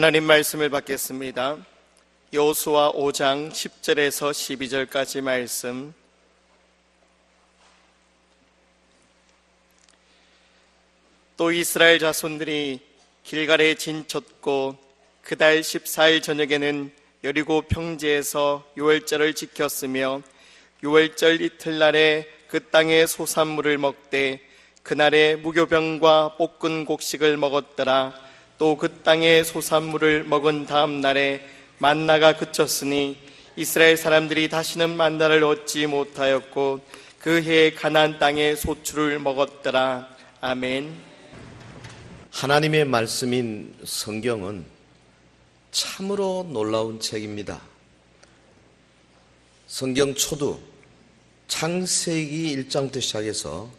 하나님 말씀을 받겠습니다. 여호수아 5장 10절에서 12절까지 말씀. 또 이스라엘 자손들이 길갈에 진쳤고 그달 14일 저녁에는 여리고 평지에서 유월절을 지켰으며 유월절 이틀날에 그 땅의 소산물을 먹되 그날에 무교병과 볶은 곡식을 먹었더라. 또 그 땅의 소산물을 먹은 다음 날에 만나가 그쳤으니 이스라엘 사람들이 다시는 만나를 얻지 못하였고 그 해에 가나안 땅의 소출을 먹었더라. 아멘. 하나님의 말씀인 성경은 참으로 놀라운 책입니다. 성경 초두 창세기 1장부터 시작해서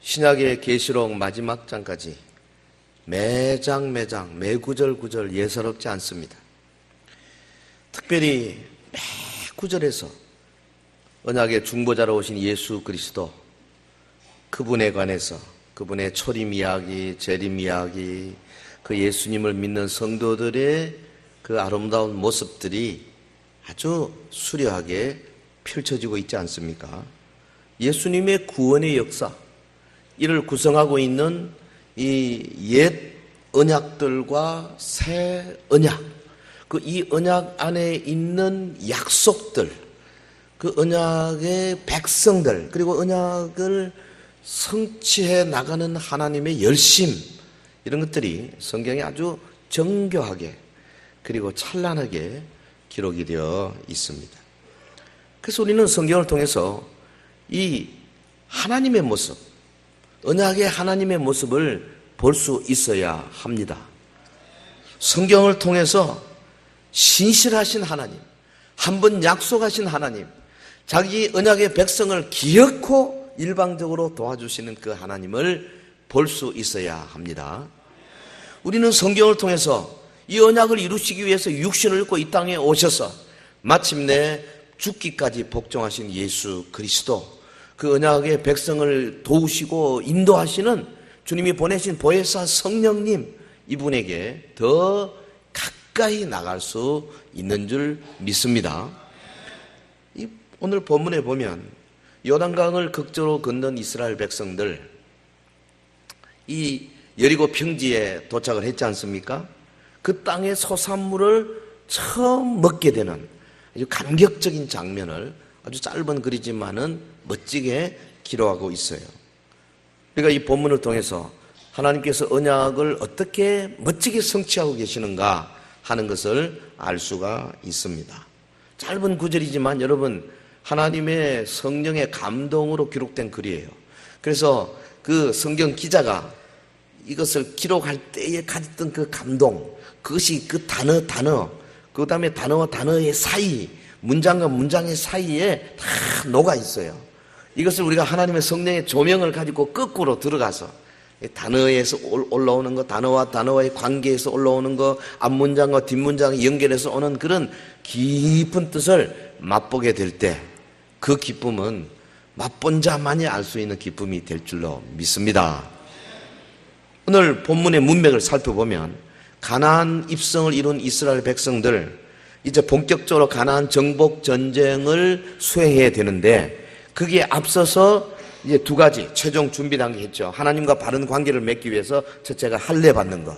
신약의 계시록 마지막 장까지 매장 매 구절 예사롭지 않습니다. 특별히 매 구절에서 언약의 중보자로 오신 예수 그리스도, 그분에 관해서 그분의 초림 이야기, 재림 이야기, 그 예수님을 믿는 성도들의 그 아름다운 모습들이 아주 수려하게 펼쳐지고 있지 않습니까? 예수님의 구원의 역사, 이를 구성하고 있는 이 옛 언약들과 새 언약, 이 언약 안에 있는 약속들, 그 언약의 백성들, 그리고 언약을 성취해 나가는 하나님의 열심, 이런 것들이 성경에 아주 정교하게 그리고 찬란하게 기록이 되어 있습니다. 그래서 우리는 성경을 통해서 이 하나님의 모습, 언약의 하나님의 모습을 볼 수 있어야 합니다. 성경을 통해서 신실하신 하나님, 한 번 약속하신 하나님, 자기 언약의 백성을 기어코 일방적으로 도와주시는 그 하나님을 볼 수 있어야 합니다. 우리는 성경을 통해서 이 언약을 이루시기 위해서 육신을 입고 이 땅에 오셔서 마침내 죽기까지 복종하신 예수 그리스도, 그 언약의 백성을 도우시고 인도하시는 주님이 보내신 보혜사 성령님, 이분에게 더 가까이 나갈 수 있는 줄 믿습니다. 오늘 본문에 보면 요단강을 극적으로 건넌 이스라엘 백성들, 이 여리고 평지에 도착을 했지 않습니까? 그 땅의 소산물을 처음 먹게 되는 아주 감격적인 장면을 아주 짧은 글이지만은 멋지게 기록하고 있어요. 그러니까 이 본문을 통해서 하나님께서 언약을 어떻게 멋지게 성취하고 계시는가 하는 것을 알 수가 있습니다. 짧은 구절이지만 여러분, 하나님의 성령의 감동으로 기록된 글이에요. 그래서 그 성경 기자가 이것을 기록할 때에 가졌던 그 감동, 그것이 그 단어, 그 다음에 단어와 단어의 사이, 문장과 문장의 사이에 다 녹아 있어요. 이것을 우리가 하나님의 성령의 조명을 가지고 거꾸로 들어가서 단어에서 올라오는 거, 단어와 단어와의 관계에서 올라오는 거, 앞문장과 뒷문장이 연결해서 오는 그런 깊은 뜻을 맛보게 될 때 그 기쁨은 맛본 자만이 알 수 있는 기쁨이 될 줄로 믿습니다. 오늘 본문의 문맥을 살펴보면 가나안 입성을 이룬 이스라엘 백성들, 이제 본격적으로 가나안 정복 전쟁을 수행해야 되는데, 거기에 앞서서 이제 두 가지 최종 준비 단계 했죠. 하나님과 바른 관계를 맺기 위해서 첫째가 할례 받는 것,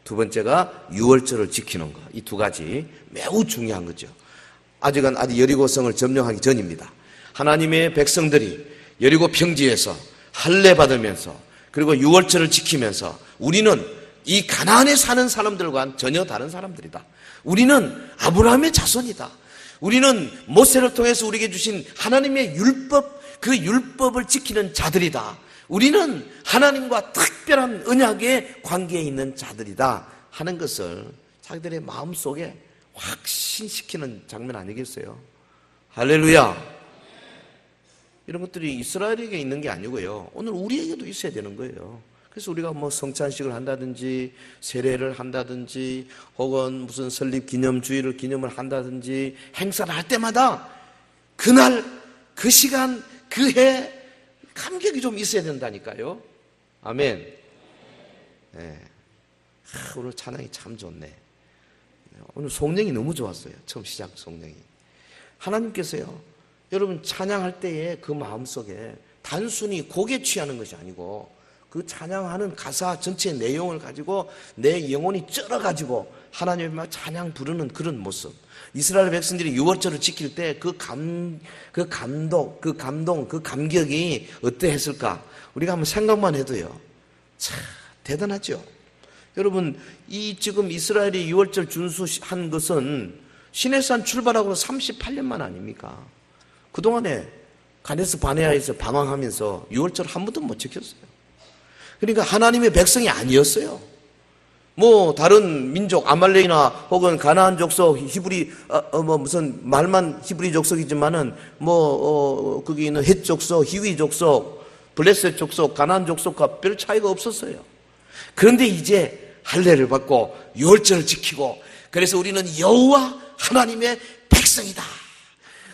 두 번째가 유월절을 지키는 것. 이 두 가지 매우 중요한 거죠. 아직 여리고성을 점령하기 전입니다. 하나님의 백성들이 여리고 평지에서 할례 받으면서 그리고 유월절을 지키면서 우리는 이 가나안에 사는 사람들과는 전혀 다른 사람들이다. 우리는 아브라함의 자손이다. 우리는 모세를 통해서 우리에게 주신 하나님의 율법, 그 율법을 지키는 자들이다. 우리는 하나님과 특별한 언약의 관계에 있는 자들이다 하는 것을 자기들의 마음속에 확신시키는 장면 아니겠어요? 할렐루야. 이런 것들이 이스라엘에게 있는 게 아니고요, 오늘 우리에게도 있어야 되는 거예요. 그래서 우리가 뭐 성찬식을 한다든지 세례를 한다든지 혹은 무슨 설립 기념주의를 기념을 한다든지 행사를 할 때마다 그날 그 시간 그 해 감격이 좀 있어야 된다니까요. 아멘. 네. 오늘 찬양이 참 좋네. 오늘 송령이 너무 좋았어요. 처음 시작 송령이. 하나님께서요, 여러분 찬양할 때에 그 마음속에 단순히 곡에 취하는 것이 아니고 그 찬양하는 가사 전체의 내용을 가지고 내 영혼이 쩔어가지고 하나님의 찬양 부르는 그런 모습. 이스라엘 백성들이 유월절을 지킬 때 그 감동, 그 감격이 어떠했을까? 우리가 한번 생각만 해도요, 참 대단하죠. 여러분, 이 지금 이스라엘이 유월절 준수한 것은 시내산 출발하고 38년만 아닙니까? 그동안에 가데스 바네아에서 방황하면서 유월절 한 번도 못 지켰어요. 그러니까 하나님의 백성이 아니었어요. 뭐 다른 민족 아말렉이나 혹은 가나안 족속 히브리 무슨 말만 히브리 족속이지만은 거기 있는 헷 족속, 히위 족속, 블레셋 족속, 가나안 족속과 별 차이가 없었어요. 그런데 이제 할례를 받고 유월절을 지키고, 그래서 우리는 여호와 하나님의 백성이다.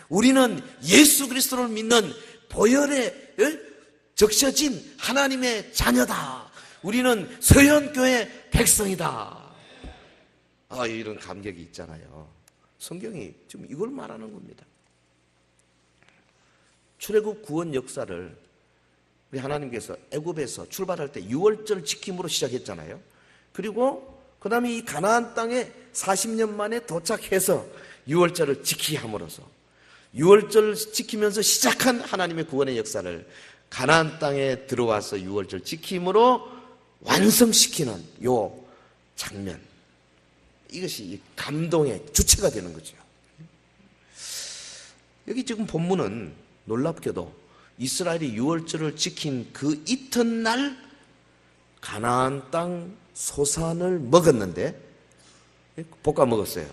우리는 예수 그리스도를 믿는 보혈에 적셔진 하나님의 자녀다. 우리는 서현교회 백성이다. 이런 감격이 있잖아요. 성경이 지금 이걸 말하는 겁니다. 출애굽 구원 역사를 우리 하나님께서 애굽에서 출발할 때 유월절 지킴으로 시작했잖아요. 그리고 그 다음에 이 가나안 땅에 40년 만에 도착해서 유월절을 지키게 함으로써 유월절을 지키면서 시작한 하나님의 구원의 역사를 가나안 땅에 들어와서 유월절 지킴으로 완성시키는 요 장면, 이것이 감동의 주체가 되는 거죠. 여기 지금 본문은 놀랍게도 이스라엘이 유월절을 지킨 그 이튿날 가나안 땅 소산을 먹었는데, 볶아 먹었어요.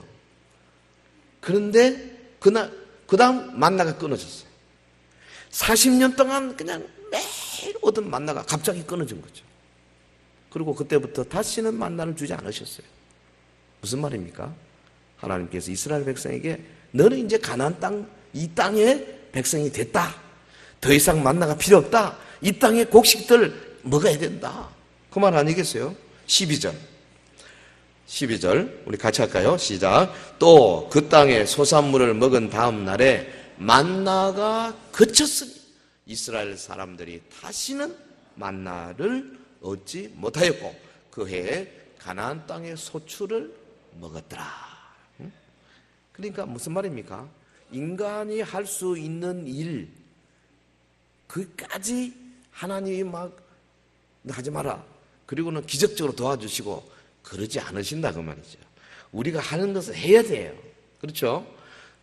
그런데 그 다음 만나가 끊어졌어요. 40년 동안 그냥 매일 오던 만나가 갑자기 끊어진 거죠. 그리고 그때부터 다시는 만나를 주지 않으셨어요. 무슨 말입니까? 하나님께서 이스라엘 백성에게 너는 이제 가나안 땅, 이 땅의 백성이 됐다. 더 이상 만나가 필요 없다. 이 땅의 곡식들 먹어야 된다. 그 말 아니겠어요? 12절 우리 같이 할까요? 시작. 또 그 땅의 소산물을 먹은 다음 날에 만나가 그쳤으니 이스라엘 사람들이 다시는 만나를 얻지 못하였고 그 해에 가나안 땅의 소출을 먹었더라. 그러니까 무슨 말입니까? 인간이 할 수 있는 일 그까지 하나님이 막 하지 마라, 그리고는 기적적으로 도와주시고 그러지 않으신다 그 말이죠. 우리가 하는 것을 해야 돼요. 그렇죠?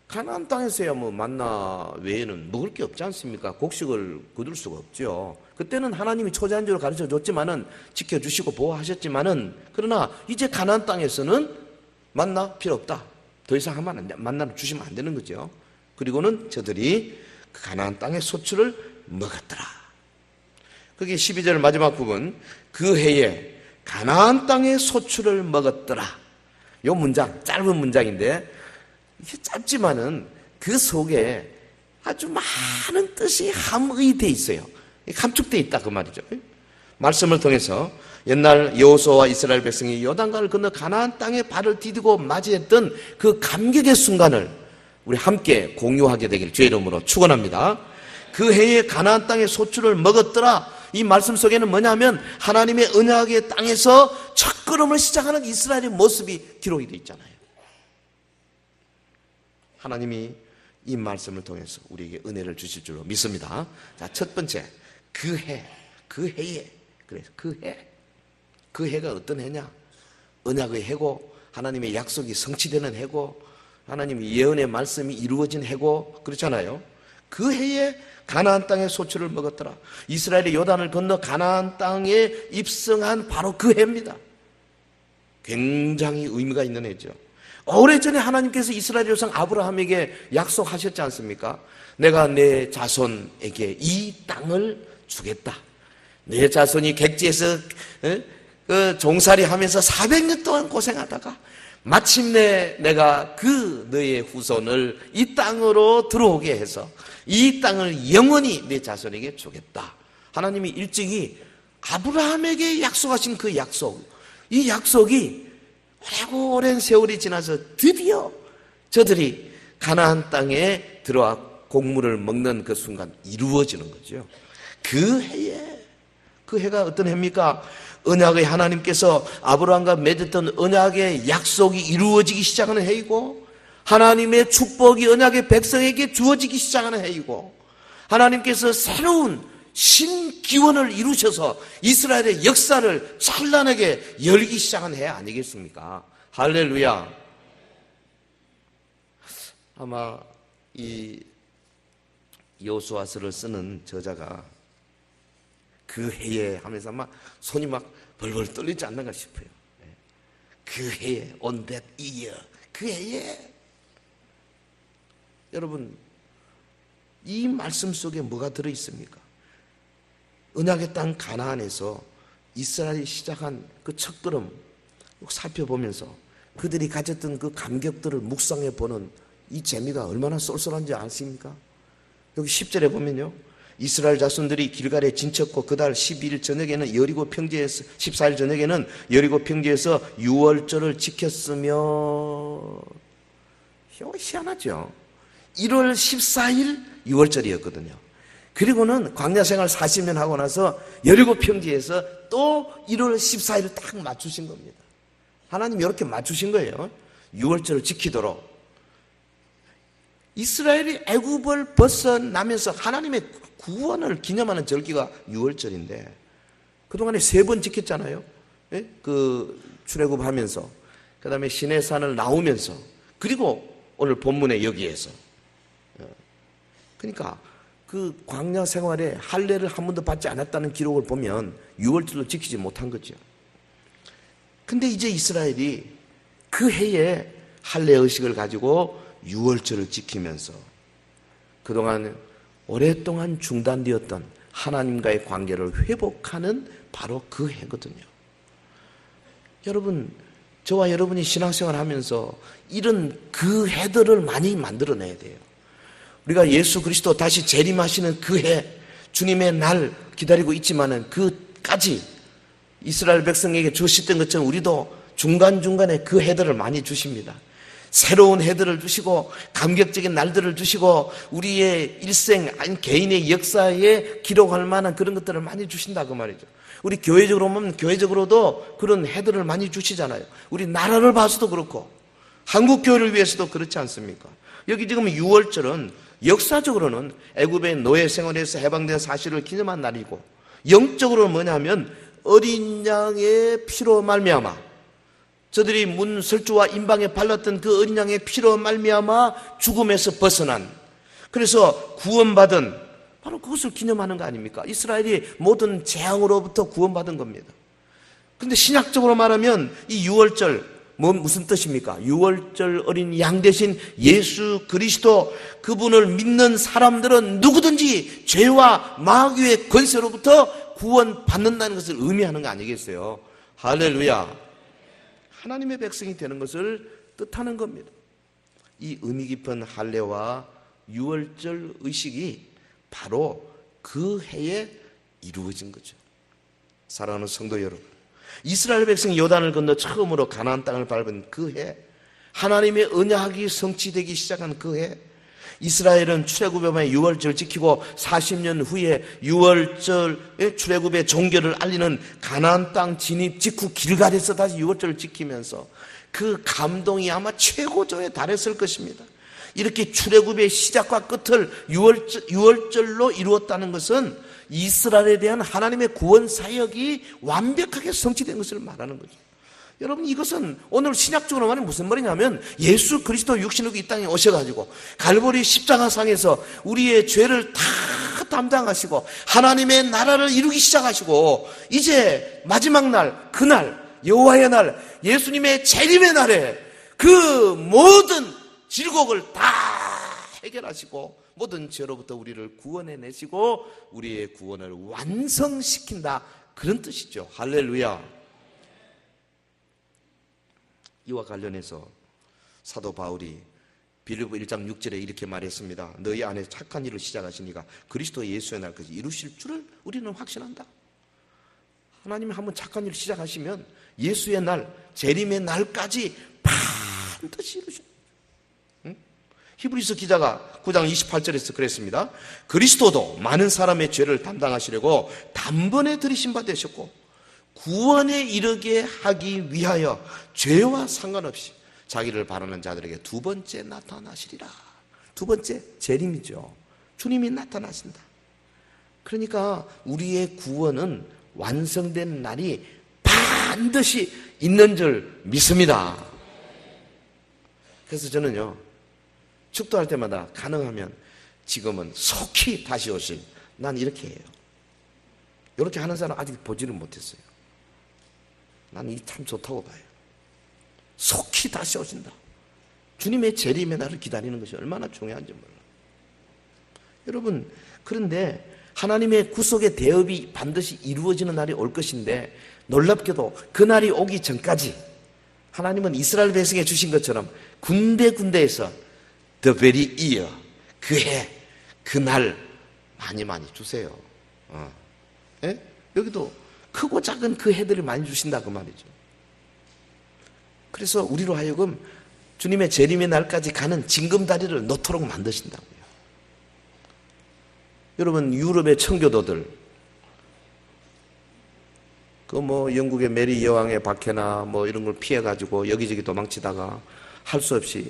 가나안 땅에서야 뭐 만나 외에는 먹을 게 없지 않습니까? 곡식을 거둘 수가 없죠. 그때는 하나님이 초자연적으로 가르쳐 줬지만은, 지켜주시고 보호하셨지만은, 그러나 이제 가나안 땅에서는 만나 필요 없다. 더 이상 하면 안 돼. 만나를 주시면 안 되는 거죠. 그리고는 저들이 그 가나안 땅의 소출을 먹었더라. 그게 12절 마지막 부분, 그 해에 가나안 땅의 소출을 먹었더라. 요 문장, 짧은 문장인데 이게 짧지만은 그 속에 아주 많은 뜻이 함의되어 있어요. 감축되어 있다 그 말이죠. 말씀을 통해서 옛날 여호수아와 이스라엘 백성이 요단강을 건너 가나안 땅에 발을 디디고 맞이했던 그 감격의 순간을 우리 함께 공유하게 되길 주의 이름으로 축원합니다. 그 해에 가나안 땅의 소출을 먹었더라. 이 말씀 속에는 뭐냐면 하나님의 언약의 땅에서 첫걸음을 시작하는 이스라엘의 모습이 기록이 되어 있잖아요. 하나님이 이 말씀을 통해서 우리에게 은혜를 주실 줄로 믿습니다. 자, 첫 번째, 그 해에, 그래서 그 해가 어떤 해냐? 언약의 해고, 하나님의 약속이 성취되는 해고, 하나님의 예언의 말씀이 이루어진 해고, 그렇잖아요. 그 해에 가나안 땅의 소출을 먹었더라. 이스라엘이 요단을 건너 가나안 땅에 입성한 바로 그 해입니다. 굉장히 의미가 있는 해죠. 오래전에 하나님께서 이스라엘 조상 아브라함에게 약속하셨지 않습니까? 내가 내 자손에게 이 땅을 주겠다. 내 자손이 객지에서 종살이 하면서 400년 동안 고생하다가 마침내 내가 그 너의 후손을 이 땅으로 들어오게 해서 이 땅을 영원히 내 자손에게 주겠다. 하나님이 일찍이 아브라함에게 약속하신 그 약속, 이 약속이 오랜 세월이 지나서 드디어 저들이 가나안 땅에 들어와 곡물을 먹는 그 순간 이루어지는 거죠. 그 해가 어떤 해입니까? 언약의 하나님께서 아브라함과 맺었던 언약의 약속이 이루어지기 시작하는 해이고, 하나님의 축복이 언약의 백성에게 주어지기 시작하는 해이고, 하나님께서 새로운 신기원을 이루셔서 이스라엘의 역사를 찬란하게 열기 시작한 해 아니겠습니까? 할렐루야. 아마 이 여호수아서를 쓰는 저자가 그 해에 하면서 아마 손이 막 벌벌 떨리지 않는가 싶어요. 그 해에, on that year, 그 해에. 여러분, 이 말씀 속에 뭐가 들어있습니까? 언약의 땅 가나안에서 이스라엘이 시작한 그 첫걸음 살펴보면서 그들이 가졌던 그 감격들을 묵상해 보는 이 재미가 얼마나 쏠쏠한지 아십니까? 여기 10절에 보면요, 이스라엘 자손들이 길갈에 진쳤고 그달 12일 저녁에는 여리고 평지에서 14일 저녁에는 여리고 평지에서 유월절을 지켰으며, 희한하죠. 1월 14일 유월절이었거든요. 그리고는 광야 생활 40년 하고 나서 여리고 평지에서 또 1월 14일을 딱 맞추신 겁니다. 하나님 이렇게 맞추신 거예요. 유월절을 지키도록. 이스라엘이 애굽을 벗어나면서 하나님의 구원을 기념하는 절기가 유월절인데 그동안에 3번 지켰잖아요. 예? 그 출애굽하면서, 그 다음에 시내산을 나오면서, 그리고 오늘 본문에 여기에서. 그러니까 그 광야 생활에 할례를 한 번도 받지 않았다는 기록을 보면 유월절로 지키지 못한 거죠. 근데 이제 이스라엘이 그 해에 할례 의식을 가지고 유월절을 지키면서 그동안 오랫동안 중단되었던 하나님과의 관계를 회복하는 바로 그 해거든요. 여러분, 저와 여러분이 신앙생활 하면서 이런 그 해들을 많이 만들어내야 돼요. 우리가 예수 그리스도 다시 재림하시는 그 해, 주님의 날 기다리고 있지만은 그까지 이스라엘 백성에게 주셨던 것처럼 우리도 중간중간에 그 해들을 많이 주십니다. 새로운 해들을 주시고 감격적인 날들을 주시고 우리의 일생 아니 개인의 역사에 기록할 만한 그런 것들을 많이 주신다 그 말이죠. 우리 교회적으로 보면 교회적으로도 그런 해들을 많이 주시잖아요. 우리 나라를 봐서도 그렇고 한국 교회를 위해서도 그렇지 않습니까? 여기 지금 6월절은 역사적으로는 애굽의 노예 생활에서 해방된 사실을 기념한 날이고, 영적으로는 뭐냐면 어린 양의 피로 말미암아, 저들이 문설주와 임방에 발랐던 그 어린 양의 피로 말미암아 죽음에서 벗어난, 그래서 구원받은, 바로 그것을 기념하는 거 아닙니까? 이스라엘이 모든 재앙으로부터 구원받은 겁니다. 그런데 신약적으로 말하면 이 6월절 무슨 뜻입니까? 6월절 어린 양 대신 예수 그리스도, 그분을 믿는 사람들은 누구든지 죄와 마귀의 권세로부터 구원받는다는 것을 의미하는 거 아니겠어요? 할렐루야. 하나님의 백성이 되는 것을 뜻하는 겁니다. 이 의미 깊은 할례와 6월절 의식이 바로 그 해에 이루어진 거죠. 사랑하는 성도 여러분, 이스라엘 백성이 요단을 건너 처음으로 가나안 땅을 밟은 그 해, 하나님의 언약이 성취되기 시작한 그 해, 이스라엘은 출애굽의 밤에 유월절 지키고 40년 후에 유월절의 출애굽의 종교를 알리는 가나안 땅 진입 직후 길갈에서 다시 유월절을 지키면서 그 감동이 아마 최고조에 달했을 것입니다. 이렇게 출애굽의 시작과 끝을 유월절로 이루었다는 것은 이스라엘에 대한 하나님의 구원 사역이 완벽하게 성취된 것을 말하는 거죠. 여러분, 이것은 오늘 신약적으로 말하면 무슨 말이냐면 예수 그리스도 육신으로 이 땅에 오셔가지고 갈보리 십자가상에서 우리의 죄를 다 담당하시고 하나님의 나라를 이루기 시작하시고 이제 마지막 날, 그날, 여호와의 날, 예수님의 재림의 날에 그 모든 질곡을 다 해결하시고 모든 죄로부터 우리를 구원해내시고 우리의 구원을 완성시킨다, 그런 뜻이죠. 할렐루야. 이와 관련해서 사도 바울이 빌립보 1장 6절에 이렇게 말했습니다. 너희 안에 착한 일을 시작하시니까 그리스도 예수의 날까지 이루실 줄을 우리는 확신한다. 하나님이 한번 착한 일 시작하시면 예수의 날, 재림의 날까지 반드시 이루십니다. 히브리서 기자가 9장 28절에서 그랬습니다. 그리스도도 많은 사람의 죄를 담당하시려고 단번에 들이신 바 되셨고 구원에 이르게 하기 위하여 죄와 상관없이 자기를 바라는 자들에게 두 번째 나타나시리라. 두 번째 재림이죠. 주님이 나타나신다. 그러니까 우리의 구원은 완성된 날이 반드시 있는 줄 믿습니다. 그래서 저는요, 축도할 때마다 가능하면 지금은 속히 다시 오실, 난 이렇게 해요. 이렇게 하는 사람 아직 보지를 못했어요. 난 이게 참 좋다고 봐요. 속히 다시 오신다. 주님의 재림의 날을 기다리는 것이 얼마나 중요한지 몰라요. 여러분, 그런데 하나님의 구속의 대업이 반드시 이루어지는 날이 올 것인데 놀랍게도 그 날이 오기 전까지 하나님은 이스라엘 백성에 주신 것처럼 군데군데에서 the very year, 그 해, 그 날 많이 주세요. 예? 여기도 크고 작은 그 해들을 많이 주신다 그 말이죠. 그래서 우리로 하여금 주님의 재림의 날까지 가는 징검다리를 놓도록 만드신다고요. 여러분, 유럽의 청교도들, 그 영국의 메리 여왕의 박해나 이런 걸 피해가지고 여기저기 도망치다가 할 수 없이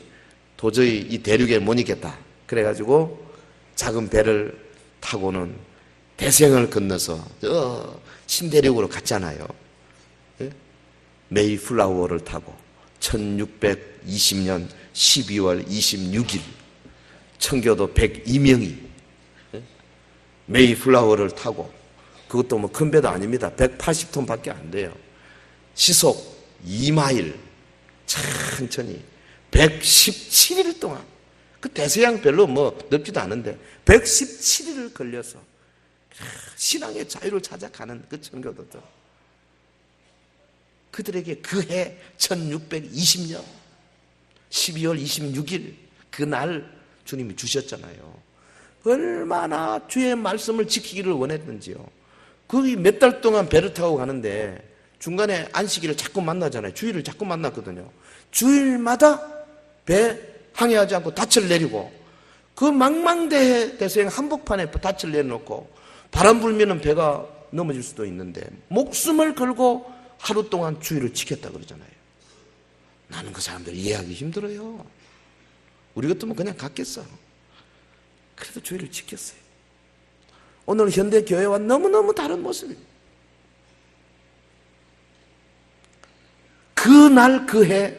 도저히 이 대륙에 못 있겠다. 그래가지고 작은 배를 타고는 대서양을 건너서 저 신대륙으로 갔잖아요. 예? 메이플라워를 타고 1620년 12월 26일 청교도 102명이 메이플라워를 타고, 그것도 큰 배도 아닙니다. 180톤 밖에 안 돼요. 시속 2마일 천천히 117일 동안, 그 대서양 별로 넓지도 않은데 117일을 걸려서 신앙의 자유를 찾아가는 그 청교도들, 그들에게 그 해 1620년 12월 26일 그날 주님이 주셨잖아요. 얼마나 주의 말씀을 지키기를 원했는지요. 거기 몇 달 동안 배를 타고 가는데 중간에 안식일을 자꾸 만나잖아요. 주일을 자꾸 만났거든요. 주일마다 배 항해하지 않고 닻을 내리고, 그 망망대해 대서양 한복판에 닻을 내려놓고 바람 불면은 배가 넘어질 수도 있는데 목숨을 걸고 하루 동안 주일을 지켰다 그러잖아요. 나는 그 사람들 이해하기 힘들어요. 우리 같으면 그냥 갔겠어. 그래도 주일을 지켰어요. 오늘 현대 교회와 너무너무 다른 모습입니다. 그날 그 해,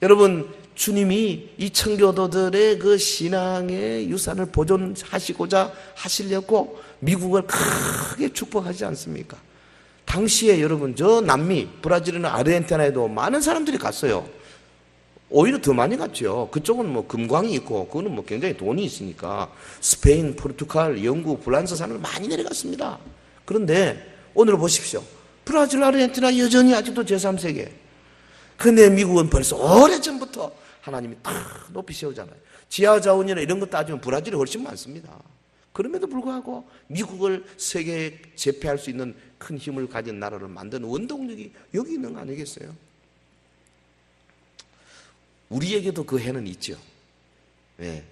여러분, 주님이 이 청교도들의 그 신앙의 유산을 보존하시고자 하시려고 미국을 크게 축복하지 않습니까? 당시에 여러분, 저 남미, 브라질이나 아르헨티나에도 많은 사람들이 갔어요. 오히려 더 많이 갔죠. 그쪽은 금광이 있고, 그거는 굉장히 돈이 있으니까. 스페인, 포르투갈, 영국, 프랑스 사람들 많이 내려갔습니다. 그런데 오늘 보십시오. 브라질, 아르헨티나 여전히 아직도 제3세계. 그런데 미국은 벌써 오래전부터 하나님이 딱 높이 세우잖아요. 지하 자원이나 이런 거 따지면 브라질이 훨씬 많습니다. 그럼에도 불구하고 미국을 세계에 제패할 수 있는 큰 힘을 가진 나라를 만드는 원동력이 여기 있는 거 아니겠어요? 우리에게도 그 해는 있죠. 네.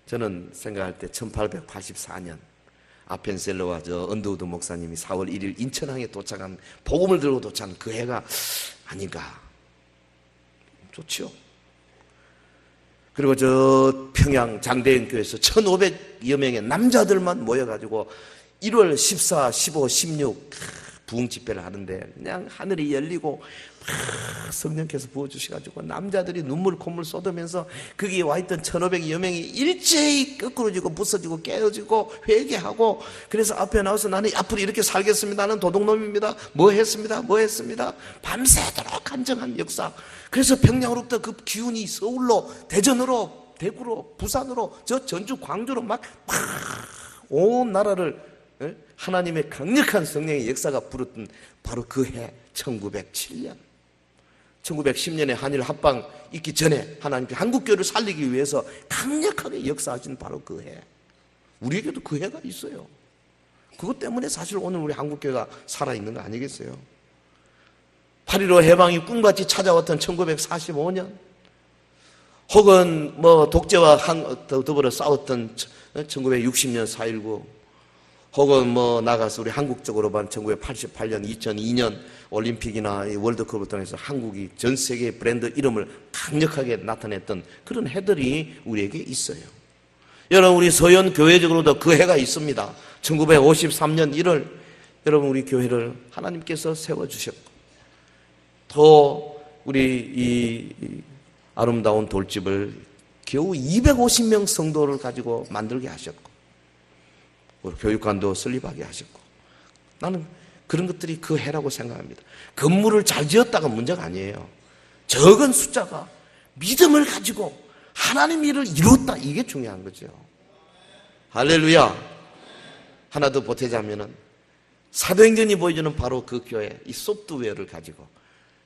저는 생각할 때 1884년 아펜셀러와 저 언더우드 목사님이 4월 1일 인천항에 도착한, 복음을 들고 도착한 그 해가 아닌가. 좋죠. 그리고 저 평양 장대인 교회에서 1500여 명의 남자들만 모여가지고 1월 14, 15, 16 부흥 집회를 하는데 그냥 하늘이 열리고 성령께서 부어주셔가지고 남자들이 눈물 콧물 쏟으면서 거기에 와있던 1500여 명이 일제히 거꾸로지고 부서지고 깨어지고 회개하고, 그래서 앞에 나와서 나는 앞으로 이렇게 살겠습니다. 나는 도둑놈입니다. 뭐 했습니다. 밤새도록 간증한 역사. 그래서 평양으로부터 그 기운이 서울로, 대전으로, 대구로, 부산으로, 저 전주, 광주로 막 온 나라를 하나님의 강력한 성령의 역사가 부르던 바로 그 해 1907년 1910년에 한일 합방 있기 전에 하나님께 한국교회를 살리기 위해서 강력하게 역사하신 바로 그 해. 우리에게도 그 해가 있어요. 그것 때문에 사실 오늘 우리 한국교회가 살아있는 거 아니겠어요? 8.15 해방이 꿈같이 찾아왔던 1945년, 혹은 독재와 더불어 싸웠던 1960년 4.19, 혹은 나가서 우리 한국적으로 본 1988년, 2002년 올림픽이나 월드컵을 통해서 한국이 전 세계 브랜드 이름을 강력하게 나타냈던 그런 해들이 우리에게 있어요. 여러분, 우리 서현 교회적으로도 그 해가 있습니다. 1953년 1월, 여러분, 우리 교회를 하나님께서 세워주셨고, 또 우리 이 아름다운 돌집을 겨우 250명 성도를 가지고 만들게 하셨고, 교육관도 설립하게 하셨고, 나는 그런 것들이 그 해라고 생각합니다. 건물을 잘 지었다가 문제가 아니에요. 적은 숫자가 믿음을 가지고 하나님 일을 이뤘다, 이게 중요한 거죠. 할렐루야. 하나 더 보태자면은 사도행전이 보여주는 바로 그 교회, 이 소프트웨어를 가지고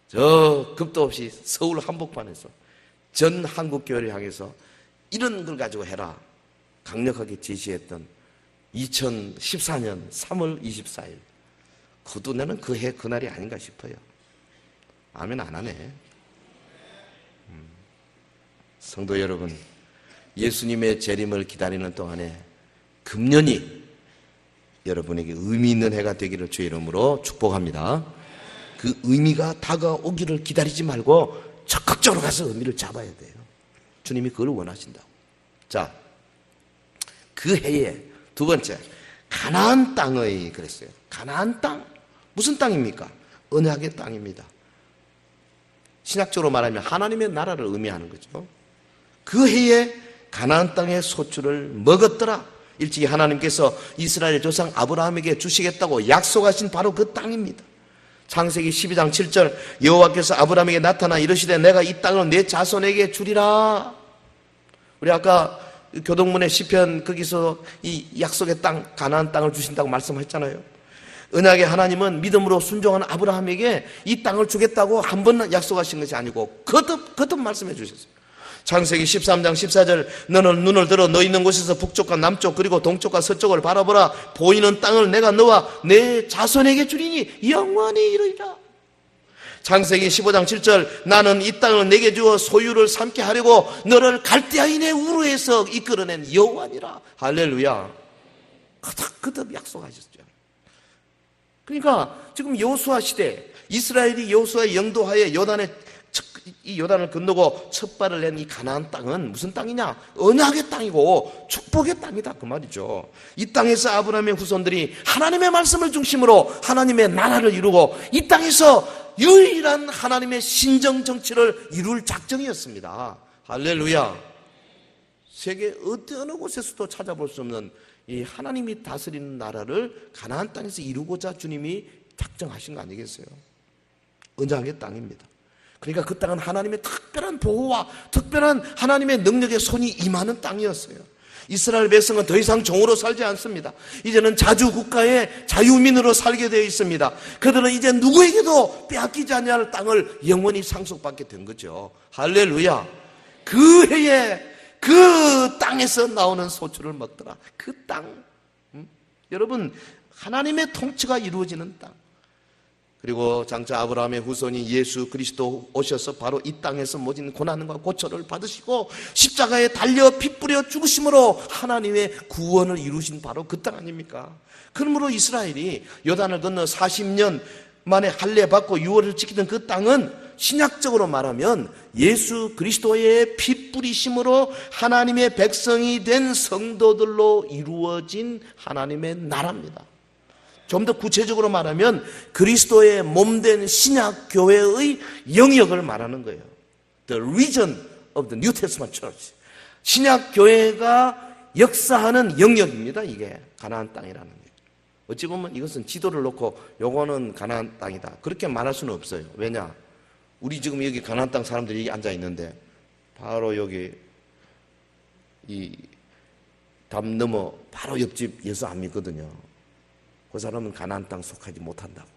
저 급도 없이 서울 한복판에서 전 한국 교회를 향해서 이런 걸 가지고 해라 강력하게 제시했던 2014년 3월 24일, 그것도 나는 그 해 그날이 아닌가 싶어요. 아멘 안 하네. 성도 여러분, 예수님의 재림을 기다리는 동안에 금년이 여러분에게 의미 있는 해가 되기를 주의 이름으로 축복합니다. 그 의미가 다가오기를 기다리지 말고 적극적으로 가서 의미를 잡아야 돼요. 주님이 그걸 원하신다고. 자, 그 해에 두 번째, 가나안 땅의 그랬어요. 가나안 땅, 무슨 땅입니까? 언약의 땅입니다. 신학적으로 말하면 하나님의 나라를 의미하는 거죠. 그 해에 가나안 땅의 소출을 먹었더라. 일찍이 하나님께서 이스라엘 조상 아브라함에게 주시겠다고 약속하신 바로 그 땅입니다. 창세기 12장 7절, 여호와께서 아브라함에게 나타나 이르시되 내가 이 땅을 내 자손에게 주리라. 우리 아까 교동문의 시편 거기서 이 약속의 땅, 가나안 땅을 주신다고 말씀했잖아요. 언약의 하나님은 믿음으로 순종한 아브라함에게 이 땅을 주겠다고 한 번 약속하신 것이 아니고 거듭 말씀해 주셨어요. 창세기 13장 14절, 너는 눈을 들어 너 있는 곳에서 북쪽과 남쪽 그리고 동쪽과 서쪽을 바라보라. 보이는 땅을 내가 너와 내 자손에게 주리니 영원히 이르리라. 창세기 15장 7절, 나는 이 땅을 내게 주어 소유를 삼게 하려고 너를 갈대아인의 우르에서 이끌어낸 여호와니라. 할렐루야. 거듭 약속하셨죠. 그러니까 지금 여호수아 시대, 이스라엘이 여호수아의 영도하에 이 요단을 건너고 첫 발을 낸 이 가나안 땅은 무슨 땅이냐? 언약의 땅이고 축복의 땅이다, 그 말이죠. 이 땅에서 아브라함의 후손들이 하나님의 말씀을 중심으로 하나님의 나라를 이루고 이 땅에서 유일한 하나님의 신정 정치를 이룰 작정이었습니다. 할렐루야. 세계 어느 곳에서도 찾아볼 수 없는 이 하나님이 다스리는 나라를 가나안 땅에서 이루고자 주님이 작정하신 거 아니겠어요? 언약의 땅입니다. 그러니까 그 땅은 하나님의 특별한 보호와 특별한 하나님의 능력의 손이 임하는 땅이었어요. 이스라엘 백성은 더 이상 종으로 살지 않습니다. 이제는 자주국가의 자유민으로 살게 되어 있습니다. 그들은 이제 누구에게도 빼앗기지 않을 땅을 영원히 상속받게 된 거죠. 할렐루야. 그 해에 그 땅에서 나오는 소출을 먹더라. 그 땅, 여러분, 하나님의 통치가 이루어지는 땅. 그리고 장차 아브라함의 후손이 예수 그리스도 오셔서 바로 이 땅에서 모진 고난과 고초를 받으시고 십자가에 달려 피 뿌려 죽으심으로 하나님의 구원을 이루신 바로 그 땅 아닙니까? 그러므로 이스라엘이 요단을 건너 40년 만에 할례 받고 유월을 지키던 그 땅은 신약적으로 말하면 예수 그리스도의 피 뿌리심으로 하나님의 백성이 된 성도들로 이루어진 하나님의 나라입니다. 좀 더 구체적으로 말하면 그리스도의 몸된 신약 교회의 영역을 말하는 거예요. The region of the New Testament Church. 신약 교회가 역사하는 영역입니다. 이게 가나안 땅이라는 게. 어찌 보면 이것은 지도를 놓고 요거는 가나안 땅이다, 그렇게 말할 수는 없어요. 왜냐? 우리 지금 여기 가나안 땅 사람들이 앉아 있는데 바로 여기 이 담 넘어 바로 옆집 여수 안 믿거든요. 그 사람은 가나안 땅 속하지 못한다고.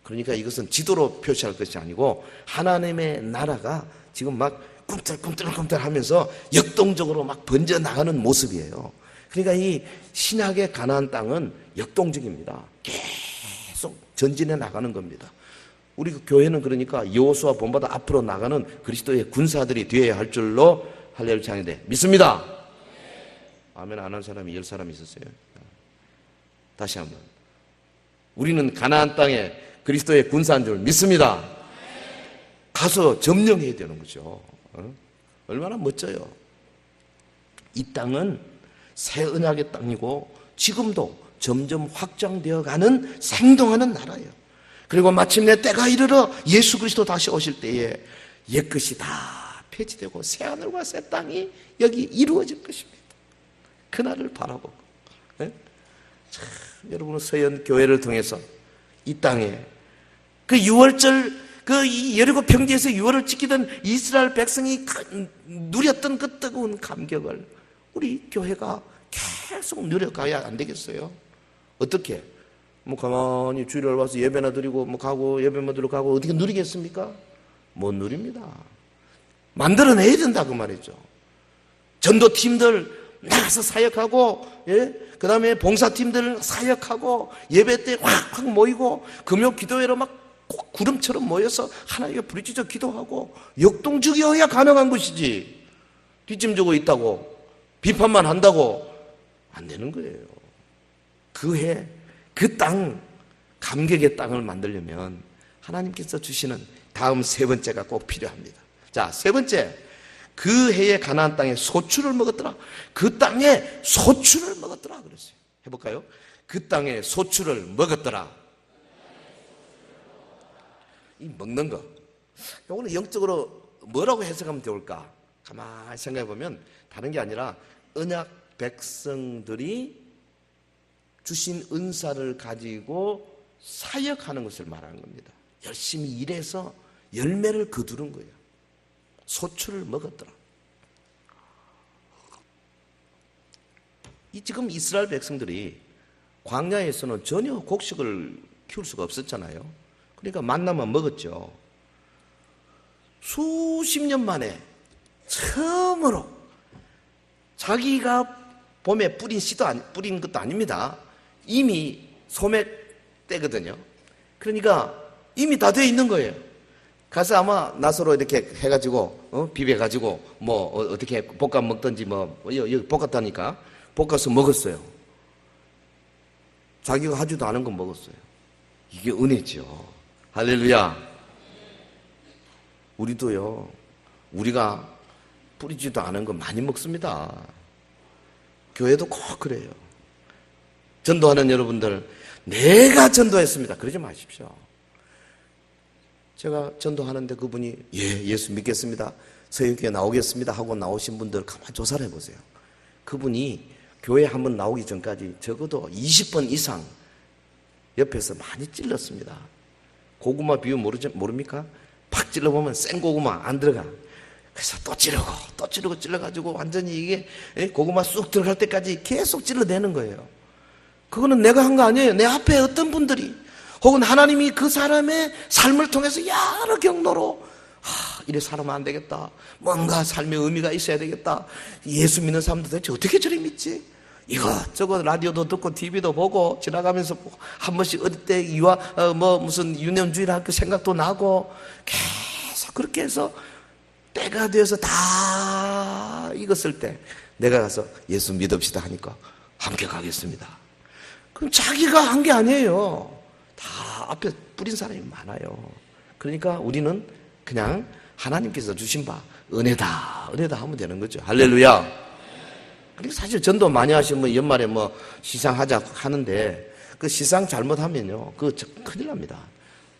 그러니까 이것은 지도로 표시할 것이 아니고 하나님의 나라가 지금 막 꿈틀꿈틀하면서 역동적으로 막 번져나가는 모습이에요. 그러니까 이 신약의 가나안 땅은 역동적입니다. 계속 전진해 나가는 겁니다. 우리 그 교회는 그러니까 여호수아 본보다 앞으로 나가는 그리스도의 군사들이 되어야 할 줄로 할렐루야 찬양돼 믿습니다. 아멘 안 한 사람이 10사람 있었어요. 다시 한번 우리는 가나안 땅에 그리스도의 군사인 줄 믿습니다. 가서 점령해야 되는 거죠. 얼마나 멋져요. 이 땅은 새 언약의 땅이고 지금도 점점 확장되어 가는 생동하는 나라예요. 그리고 마침내 때가 이르러 예수 그리스도 다시 오실 때에 옛것이 다 폐지되고 새 하늘과 새 땅이 여기 이루어질 것입니다. 그날을 바라보고 참, 여러분은 서현 교회를 통해서 이 땅에 그 6월절 그 여리고 평지에서 6월을 지키던 이스라엘 백성이 누렸던 그 뜨거운 감격을 우리 교회가 계속 누려가야 안 되겠어요? 어떻게? 뭐 가만히 주일날 와서 예배나 드리고 뭐 가고 예배만 드리고 가고 어떻게 누리겠습니까? 못 누립니다. 만들어내야 된다 그 말이죠. 전도팀들 나가서 사역하고 그 다음에 봉사팀들 사역하고 예배 때 확 모이고 금요 기도회로 막 구름처럼 모여서 하나님께 부르짖어 기도하고 역동적이어야 가능한 것이지 뒷짐지고 있다고 비판만 한다고 안 되는 거예요. 그 해, 그 땅, 감격의 땅을 만들려면 하나님께서 주시는 다음 세 번째가 꼭 필요합니다. 자, 세 번째, 그 해에 가나안 땅에 소출을 먹었더라. 그 땅에 소출을 먹었더라 그랬어요. 해볼까요? 그 땅에 소출을 먹었더라. 이 먹는 거, 이거는 영적으로 뭐라고 해석하면 좋을까? 가만히 생각해 보면 다른 게 아니라 언약 백성들이 주신 은사를 가지고 사역하는 것을 말하는 겁니다. 열심히 일해서 열매를 거두는 거예요. 소출을 먹었더라. 이 지금 이스라엘 백성들이 광야에서는 전혀 곡식을 키울 수가 없었잖아요. 그러니까 만나만 먹었죠. 수십 년 만에 처음으로 자기가 봄에 뿌린 것도 아닙니다. 이미 소맥 때거든요. 그러니까 이미 다 되어 있는 거예요. 가서 아마 낫으로 이렇게 해가지고 비벼가지고 뭐 어떻게 볶아 먹든지 뭐 여기 볶았다니까 볶아서 먹었어요. 자기가 하지도 않은 거 먹었어요. 이게 은혜죠. 할렐루야. 우리도요, 우리가 뿌리지도 않은 거 많이 먹습니다. 교회도 꼭 그래요. 전도하는 여러분들, 내가 전도했습니다. 그러지 마십시오. 제가 전도하는데 그분이 예수 믿겠습니다. 서영교회 나오겠습니다 하고 나오신 분들 가만 조사를 해보세요. 그분이 교회 한번 나오기 전까지 적어도 20번 이상 옆에서 많이 찔렀습니다. 고구마 비유 모릅니까? 팍 찔러보면 생고구마 안 들어가. 그래서 또 찌르고 찔러가지고 완전히 이게 고구마 쑥 들어갈 때까지 계속 찔러대는 거예요. 그거는 내가 한 거 아니에요. 내 앞에 어떤 분들이 혹은 하나님이 그 사람의 삶을 통해서 여러 경로로 이래 살아면 안 되겠다. 뭔가 삶의 의미가 있어야 되겠다. 예수 믿는 사람들 도대체 어떻게 저리 믿지? 이것저것 라디오도 듣고 TV도 보고 지나가면서 한 번씩 어릴 때 무슨 유년주의를 할 그 생각도 나고 계속 그렇게 해서 때가 되어서 다 익었을 때 내가 가서 예수 믿읍시다 하니까 함께 가겠습니다. 그럼 자기가 한 게 아니에요. 다 앞에 뿌린 사람이 많아요. 그러니까 우리는 그냥 하나님께서 주신 바 은혜다 하면 되는 거죠. 할렐루야. 그리고 사실 전도 많이 하시면 연말에 뭐 시상하자 하는데 그 시상 잘못하면요, 그거 큰일 납니다.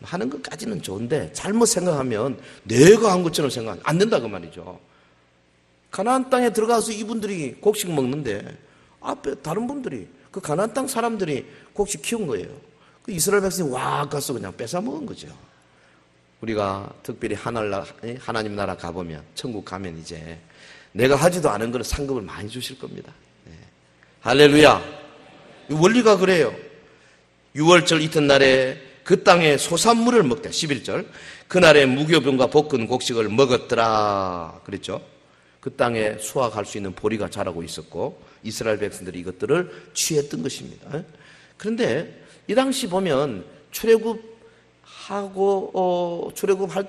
하는 것까지는 좋은데 잘못 생각하면 내가 한 것처럼 생각하면 안 된다 그 말이죠. 가나안 땅에 들어가서 이분들이 곡식 먹는데 앞에 다른 분들이 그 가나안 땅 사람들이 곡식 키운 거예요. 그 이스라엘 백성이 와 가서 그냥 뺏어 먹은 거죠. 우리가 특별히 하나님 나라 가보면 천국 가면 이제 내가 하지도 않은 거는 상급을 많이 주실 겁니다. 네. 할렐루야. 원리가 그래요. 6월절 이튿날에 그 땅에 소산물을 먹되 11절 그날에 무교병과 볶은 곡식을 먹었더라 그랬죠. 그 땅에 수확할 수 있는 보리가 자라고 있었고 이스라엘 백성들이 이것들을 취했던 것입니다. 그런데 이 당시 보면 출애굽할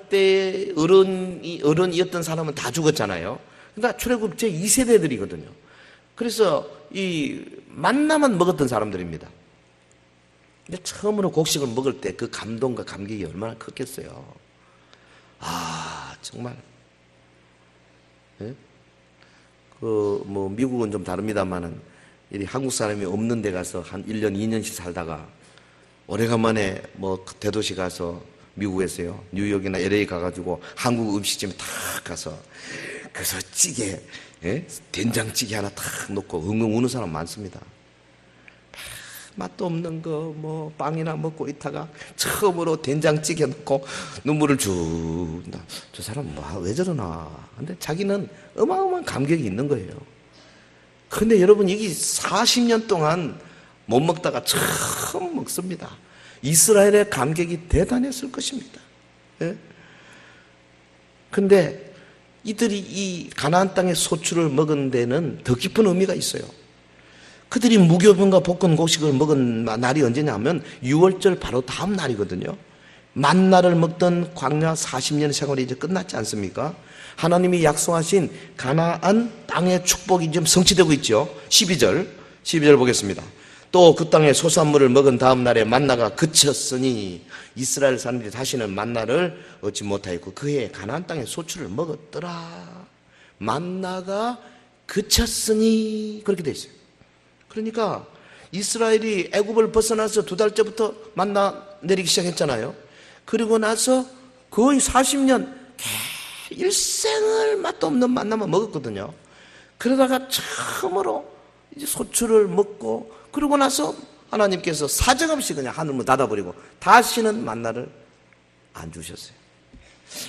때 어른이었던 사람은 다 죽었잖아요. 그러니까 출애굽 제 2세대들이거든요. 그래서 이 만나만 먹었던 사람들입니다. 근데 처음으로 곡식을 먹을 때 그 감동과 감격이 얼마나 컸겠어요. 아, 정말. 예? 미국은 좀 다릅니다만은, 이 한국 사람이 없는 데 가서 한 1년, 2년씩 살다가, 오래간만에 대도시 가서, 미국에서요, 뉴욕이나 LA 가가지고 한국 음식점에 탁 가서, 그래서 찌개, 예? 된장찌개 하나 탁 넣고 엉엉 우는 사람 많습니다. 맛도 없는 거, 빵이나 먹고 있다가 처음으로 된장찌개 넣고 눈물을 쭉, 저 사람 왜 저러나. 근데 자기는 어마어마한 감격이 있는 거예요. 근데 여러분, 이게 40년 동안 못 먹다가 처음 먹습니다. 이스라엘의 감격이 대단했을 것입니다. 예? 근데 이들이 이 가나안 땅의 소출을 먹은 데는 더 깊은 의미가 있어요. 그들이 무교병과 볶은 곡식을 먹은 날이 언제냐면 6월절 바로 다음 날이거든요. 만나를 먹던 광야 40년 생활이 이제 끝났지 않습니까? 하나님이 약속하신 가나안 땅의 축복이 지금 성취되고 있죠. 12절 보겠습니다. 또 그 땅의 소산물을 먹은 다음 날에 만나가 그쳤으니 이스라엘 사람들이 다시는 만나를 얻지 못하였고 그해 가나안 땅의 소출을 먹었더라. 만나가 그쳤으니 그렇게 돼 있어요. 그러니까 이스라엘이 애굽을 벗어나서 2달째부터 만나 내리기 시작했잖아요. 그리고 나서 거의 40년 일생을 맛도 없는 만나만 먹었거든요. 그러다가 처음으로 이제 소출을 먹고 그러고 나서 하나님께서 사정없이 그냥 하늘문 닫아버리고 다시는 만나를 안 주셨어요.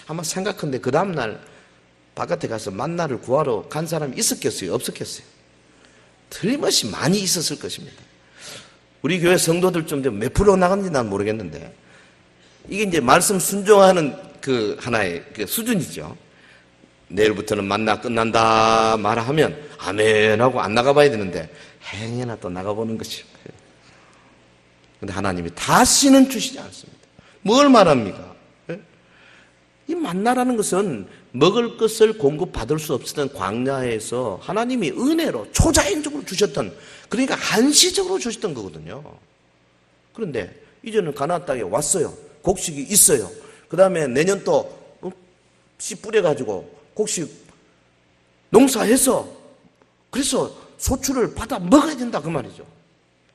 한번 생각한데 그 다음날 바깥에 가서 만나를 구하러 간 사람이 있었겠어요? 없었겠어요? 틀림없이 많이 있었을 것입니다. 우리 교회 성도들 좀 몇 프로 나갔는지 난 모르겠는데 이게 이제 말씀 순종하는 그 하나의 그 수준이죠. 내일부터는 만나 끝난다 말하면 아멘 하고 안 나가봐야 되는데 행여나 또 나가보는 것이요. 그런데 하나님이 다시는 주시지 않습니다. 뭘 말합니까? 이 만나라는 것은 먹을 것을 공급받을 수 없었던 광야에서 하나님이 은혜로 초자연적으로 주셨던, 그러니까 한시적으로 주셨던 거거든요. 그런데 이제는 가나안 땅에 왔어요. 곡식이 있어요. 그 다음에 내년 또 씨 뿌려가지고 곡식 농사해서 그래서 소출을 받아 먹어야 된다 그 말이죠.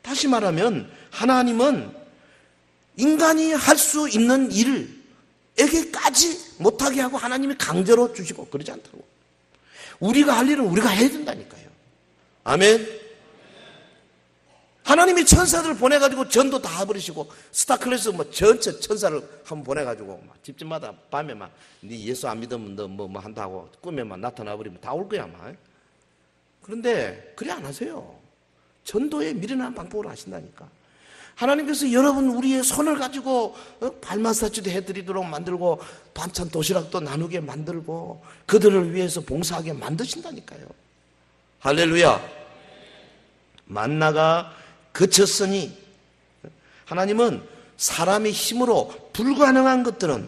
다시 말하면 하나님은 인간이 할 수 있는 일을 에게까지 못하게 하고 하나님이 강제로 주시고 그러지 않다고. 우리가 할 일은 우리가 해야 된다니까요. 아멘. 하나님이 천사들을 보내가지고 전도 다 해버리시고 스타클래스 전체 천사를 한번 보내가지고 집집마다 밤에 네 예수 안 믿으면 너 뭐 한다고 꿈에만 나타나버리면 다 올 거야 막. 그런데 그래 안 하세요. 전도에 미련한 방법으로 하신다니까. 하나님께서 여러분 우리의 손을 가지고 발 마사지도 해드리도록 만들고 반찬 도시락도 나누게 만들고 그들을 위해서 봉사하게 만드신다니까요. 할렐루야. 만나가 그쳤으니 하나님은 사람의 힘으로 불가능한 것들은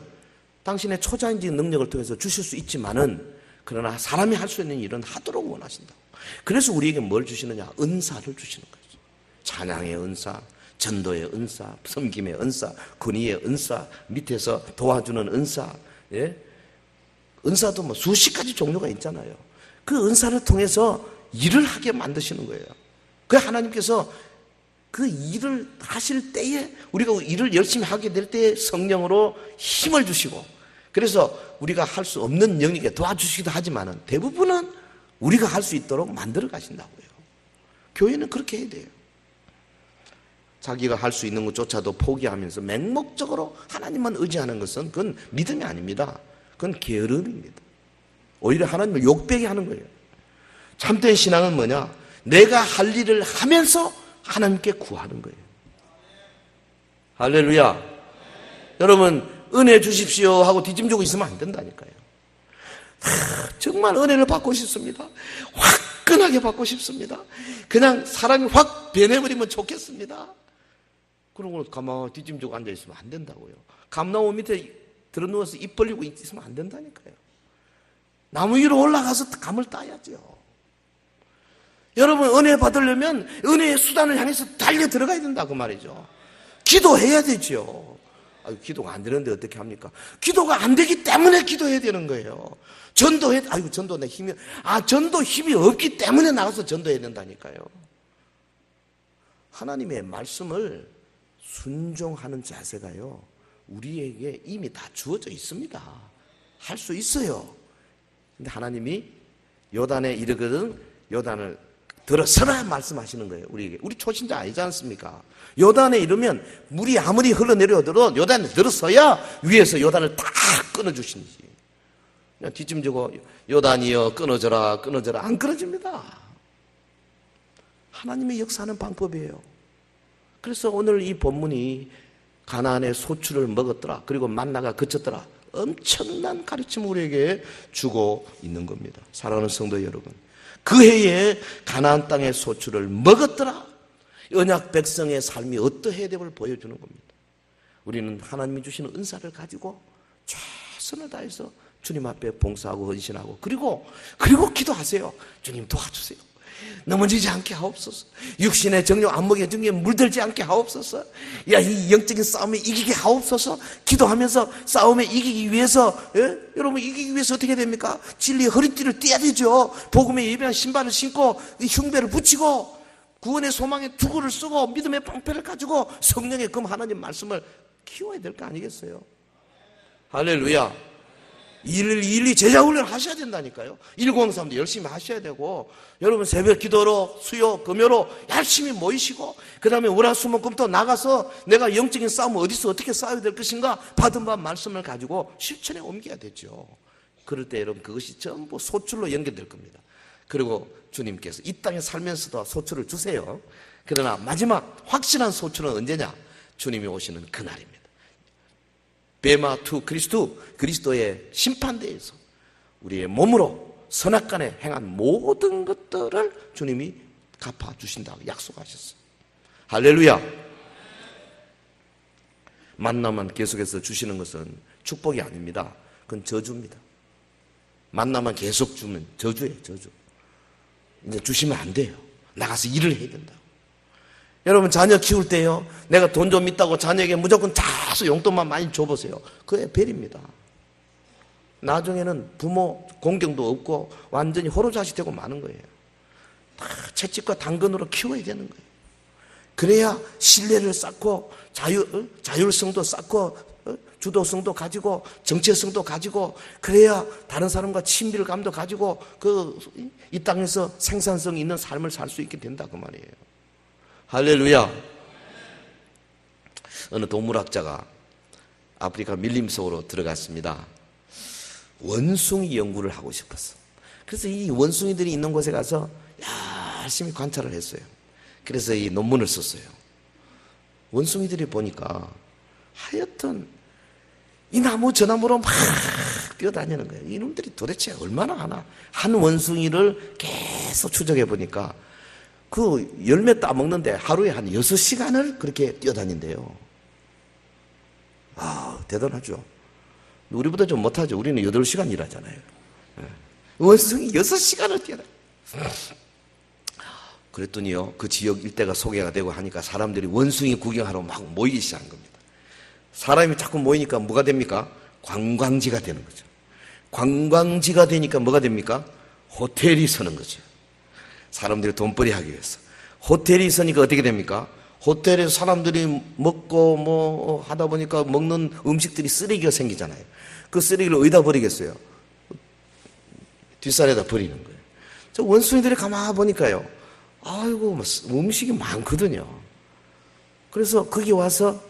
당신의 초자연적인 능력을 통해서 주실 수 있지만은 그러나 사람이 할 수 있는 일은 하도록 원하신다. 그래서 우리에게 뭘 주시느냐? 은사를 주시는 거죠. 찬양의 은사, 전도의 은사, 섬김의 은사, 권위의 은사, 밑에서 도와주는 은사, 예? 은사도 수십 가지 종류가 있잖아요. 그 은사를 통해서 일을 하게 만드시는 거예요. 그 하나님께서 그 일을 하실 때에 우리가 일을 열심히 하게 될 때에 성령으로 힘을 주시고 그래서 우리가 할 수 없는 영역에 도와주시기도 하지만은 대부분은 우리가 할 수 있도록 만들어 가신다고요. 교회는 그렇게 해야 돼요. 자기가 할 수 있는 것조차도 포기하면서 맹목적으로 하나님만 의지하는 것은 그건 믿음이 아닙니다. 그건 게으름입니다. 오히려 하나님을 욕되게 하는 거예요. 참된 신앙은 뭐냐? 내가 할 일을 하면서 하나님께 구하는 거예요. 할렐루야. 여러분 은혜 주십시오 하고 뒤짐지고 있으면 안 된다니까요. 정말 은혜를 받고 싶습니다. 확 화끈하게 받고 싶습니다. 그냥 사랑이 확 변해버리면 좋겠습니다. 그러고 가만히 뒷짐지고 앉아있으면 안 된다고요. 감나무 밑에 들어누워서 입 벌리고 있으면 안 된다니까요. 나무 위로 올라가서 감을 따야죠. 여러분, 은혜 받으려면 은혜의 수단을 향해서 달려 들어가야 된다 그 말이죠. 기도해야 되죠. 기도가 안 되는데 어떻게 합니까? 기도가 안 되기 때문에 기도해야 되는 거예요. 전도 내 힘이, 전도 힘이 없기 때문에 나가서 전도해야 된다니까요. 하나님의 말씀을 순종하는 자세가요, 우리에게 이미 다 주어져 있습니다. 할 수 있어요. 근데 하나님이 요단에 이르거든 요단을 들어서라 말씀하시는 거예요. 우리에게. 우리 초신자 아니지 않습니까? 요단에 이르면 물이 아무리 흘러내려오더라도 요단에 들어서야 위에서 요단을 딱 끊어주시는지. 그냥 뒷짐지고 요단이여 끊어져라 끊어져라 안 끊어집니다. 하나님의 역사하는 방법이에요. 그래서 오늘 이 본문이 가나안의 소출을 먹었더라, 그리고 만나가 그쳤더라, 엄청난 가르침을 우리에게 주고 있는 겁니다. 사랑하는 성도 여러분, 그 해에 가나안 땅의 소출을 먹었더라, 언약 백성의 삶이 어떠해야 됨을 보여주는 겁니다. 우리는 하나님이 주시는 은사를 가지고 최선을 다해서 주님 앞에 봉사하고 헌신하고 그리고 기도하세요. 주님 도와주세요. 넘어지지 않게 하옵소서. 육신의 정욕, 안목의 정욕에 물들지 않게 하옵소서. 이 영적인 싸움에 이기게 하옵소서. 기도하면서 싸움에 이기기 위해서, 여러분 이기기 위해서 어떻게 됩니까? 진리의 허리띠를 떼야 되죠. 복음의 예배한 신발을 신고 흉배를 붙이고 구원의 소망의 투구를 쓰고 믿음의 방패를 가지고 성령의 금 하나님 말씀을 키워야 될 거 아니겠어요? 할렐루야. 일일이 제자 훈련을 하셔야 된다니까요. 103도 열심히 하셔야 되고, 여러분 새벽 기도로 수요 금요로 열심히 모이시고, 그 다음에 월화수목금토 나가서 내가 영적인 싸움을 어디서 어떻게 싸워야 될 것인가 받은 바 말씀을 가지고 실천에 옮겨야 되죠. 그럴 때 여러분 그것이 전부 소출로 연결될 겁니다. 그리고 주님께서 이 땅에 살면서도 소출을 주세요. 그러나 마지막 확실한 소출은 언제냐? 주님이 오시는 그날입니다. 베마 투 그리스도의 심판대에서 우리의 몸으로 선악간에 행한 모든 것들을 주님이 갚아주신다고 약속하셨어요. 할렐루야. 만나만 계속해서 주시는 것은 축복이 아닙니다. 그건 저주입니다. 만나만 계속 주면 저주예요, 저주. 이제 주시면 안 돼요. 나가서 일을 해야 된다. 여러분 자녀 키울 때요, 내가 돈 좀 있다고 자녀에게 무조건 다수 용돈만 많이 줘보세요. 그게 벨입니다. 나중에는 부모 공경도 없고 완전히 호로자식 되고 마는 거예요. 다 채찍과 당근으로 키워야 되는 거예요. 그래야 신뢰를 쌓고 자율성도 쌓고 주도성도 가지고 정체성도 가지고, 그래야 다른 사람과 친밀감도 가지고 이 땅에서 생산성 있는 삶을 살 수 있게 된다 그 말이에요. 할렐루야. 어느 동물학자가 아프리카 밀림 속으로 들어갔습니다. 원숭이 연구를 하고 싶었어. 그래서 이 원숭이들이 있는 곳에 가서 열심히 관찰을 했어요. 그래서 이 논문을 썼어요. 원숭이들이 보니까 하여튼 이 나무 저 나무로 막 뛰어다니는 거예요. 이놈들이 도대체 얼마나 하나. 한 원숭이를 계속 추적해 보니까 그 열매 따먹는데 하루에 한 6시간을 그렇게 뛰어다닌대요. 대단하죠. 우리보다 좀 못하죠. 우리는 8시간 일하잖아요. 원숭이 6시간을 뛰어다녀요. 그랬더니요, 그 지역 일대가 소개가 되고 하니까 사람들이 원숭이 구경하러 막 모이기 시작한 겁니다. 사람이 자꾸 모이니까 뭐가 됩니까? 관광지가 되는 거죠. 관광지가 되니까 뭐가 됩니까? 호텔이 서는 거죠. 사람들이 돈벌이 하기 위해서. 호텔이 있으니까 어떻게 됩니까? 호텔에서 사람들이 먹고 하다 보니까 먹는 음식들이 쓰레기가 생기잖아요. 그 쓰레기를 어디다 버리겠어요? 뒷산에다 버리는 거예요. 저 원숭이들이 가만히 보니까요, 음식이 많거든요. 그래서 거기 와서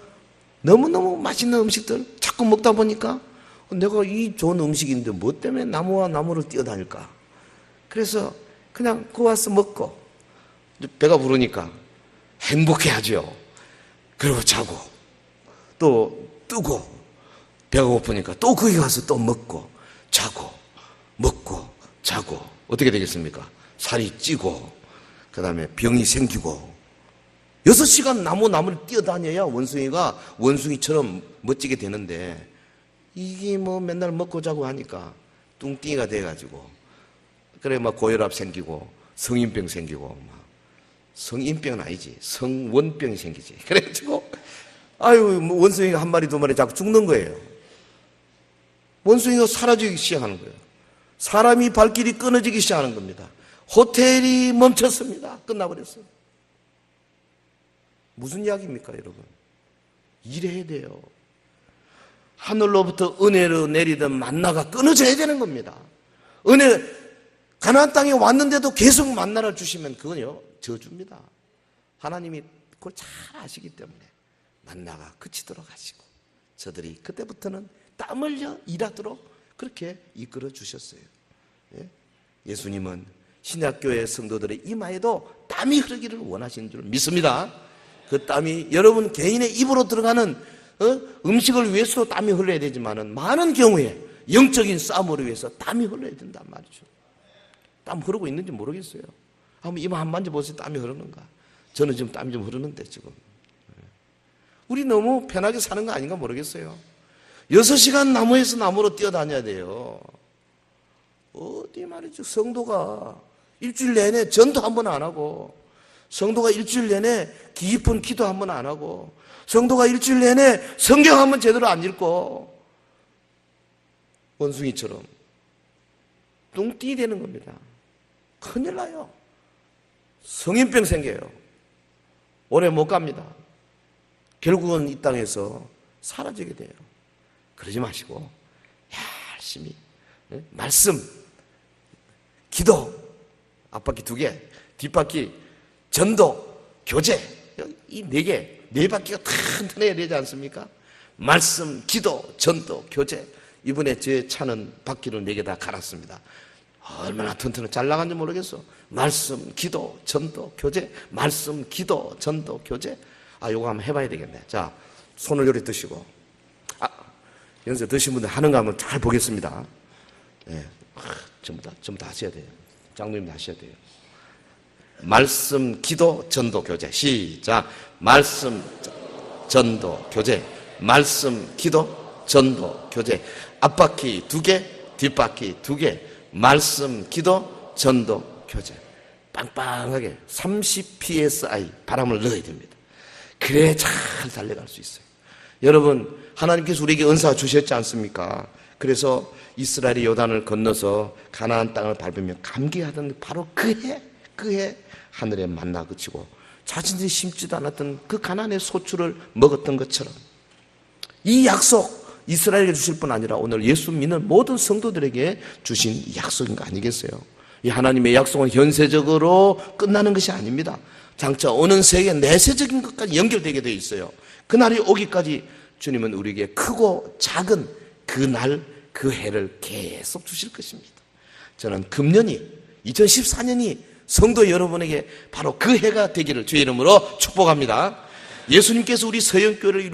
너무너무 맛있는 음식들 자꾸 먹다 보니까 내가 이 좋은 음식인데 뭐 때문에 나무와 나무를 뛰어다닐까? 그래서 그냥 그 와서 먹고 배가 부르니까 행복해하죠. 그리고 자고 또 뜨고 배가 고프니까 또 거기 가서 또 먹고 자고 먹고 자고 어떻게 되겠습니까? 살이 찌고 그 다음에 병이 생기고 6시간 나무를 뛰어다녀야 원숭이가 원숭이처럼 멋지게 되는데 이게 뭐 맨날 먹고 자고 하니까 뚱띵이가 돼가지고 그래 막 고혈압 생기고 성인병 생기고 막 성인병은 아니지 성원병이 생기지. 그래가지고 아유 뭐 원숭이가 한 마리 두 마리 자꾸 죽는 거예요. 원숭이가 사라지기 시작하는 거예요. 사람이 발길이 끊어지기 시작하는 겁니다. 호텔이 멈췄습니다. 끝나버렸어요. 무슨 이야기입니까, 여러분? 이래야 돼요. 하늘로부터 은혜로 내리던 만나가 끊어져야 되는 겁니다. 가나안 땅에 왔는데도 계속 만나를 주시면 그건요, 저주입니다. 하나님이 그걸 잘 아시기 때문에 만나가 그치도록 하시고 저들이 그때부터는 땀 흘려 일하도록 그렇게 이끌어 주셨어요. 예수님은 신약교회 성도들의 이마에도 땀이 흐르기를 원하시는 줄 믿습니다. 그 땀이 여러분 개인의 입으로 들어가는 음식을 위해서 땀이 흘러야 되지만은 많은 경우에 영적인 싸움을 위해서 땀이 흘러야 된단 말이죠. 땀 흐르고 있는지 모르겠어요. 한번 이마 한 만져보세요. 땀이 흐르는가? 저는 지금 땀이 좀 흐르는데 지금. 우리 너무 편하게 사는 거 아닌가 모르겠어요. 6시간 나무에서 나무로 뛰어다녀야 돼요. 어디 말이죠. 성도가 일주일 내내 전도 한 번 안 하고, 성도가 일주일 내내 깊은 기도 한 번 안 하고, 성도가 일주일 내내 성경 한 번 제대로 안 읽고 원숭이처럼 뚱띠 되는 겁니다. 큰일 나요. 성인병 생겨요. 오래 못 갑니다. 결국은 이 땅에서 사라지게 돼요. 그러지 마시고 열심히 말씀, 기도, 앞바퀴 2개, 뒷바퀴 전도, 교제, 이 4개, 4바퀴가 튼튼해야 되지 않습니까? 말씀, 기도, 전도, 교제. 이번에 제 차는 바퀴를 4개 다 갈았습니다. 얼마나 튼튼해 잘 나간지 모르겠어. 말씀, 기도, 전도, 교제. 말씀, 기도, 전도, 교제. 요거 한번 해봐야 되겠네. 자, 손을 요리 드시고. 연세 드신 분들 하는 거 한번 잘 보겠습니다. 네. 전부 다 하셔야 돼요. 장로님도 하셔야 돼요. 말씀, 기도, 전도, 교제. 시작. 말씀, 전도, 교제. 말씀, 기도, 전도, 교제. 앞바퀴 2개, 뒷바퀴 2개. 말씀, 기도, 전도, 교제. 빵빵하게 30 psi 바람을 넣어야 됩니다. 그래야 잘 달려갈 수 있어요. 여러분, 하나님께서 우리에게 은사 주셨지 않습니까? 그래서 이스라엘이 요단을 건너서 가나안 땅을 밟으며 감기하던 바로 그 해 하늘에 만나 그치고 자신들이 심지도 않았던 그 가나안의 소출을 먹었던 것처럼 이 약속 이스라엘에게 주실 뿐 아니라 오늘 예수 믿는 모든 성도들에게 주신 약속인 거 아니겠어요? 이 하나님의 약속은 현세적으로 끝나는 것이 아닙니다. 장차 오는 세계 내세적인 것까지 연결되게 되어 있어요. 그날이 오기까지 주님은 우리에게 크고 작은 그 날, 그 해를 계속 주실 것입니다. 저는 금년이 2014년이 성도 여러분에게 바로 그 해가 되기를 주의 이름으로 축복합니다. 예수님께서 우리 서영교회를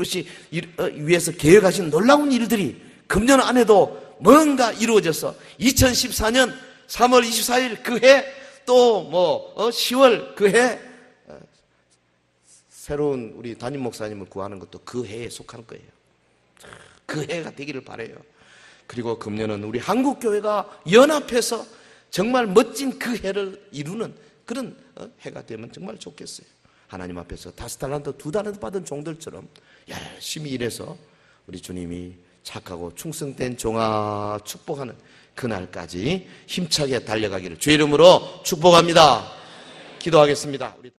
위해서 계획하신 놀라운 일들이 금년 안에도 뭔가 이루어져서 2014년 3월 24일 그 해, 또 10월 그 해, 새로운 우리 담임 목사님을 구하는 것도 그 해에 속할 거예요. 그 해가 되기를 바라요. 그리고 금년은 우리 한국교회가 연합해서 정말 멋진 그 해를 이루는 그런 해가 되면 정말 좋겠어요. 하나님 앞에서 5달란트, 2달란트 받은 종들처럼 열심히 일해서 우리 주님이 착하고 충성된 종아 축복하는 그날까지 힘차게 달려가기를 주의 이름으로 축복합니다. 기도하겠습니다.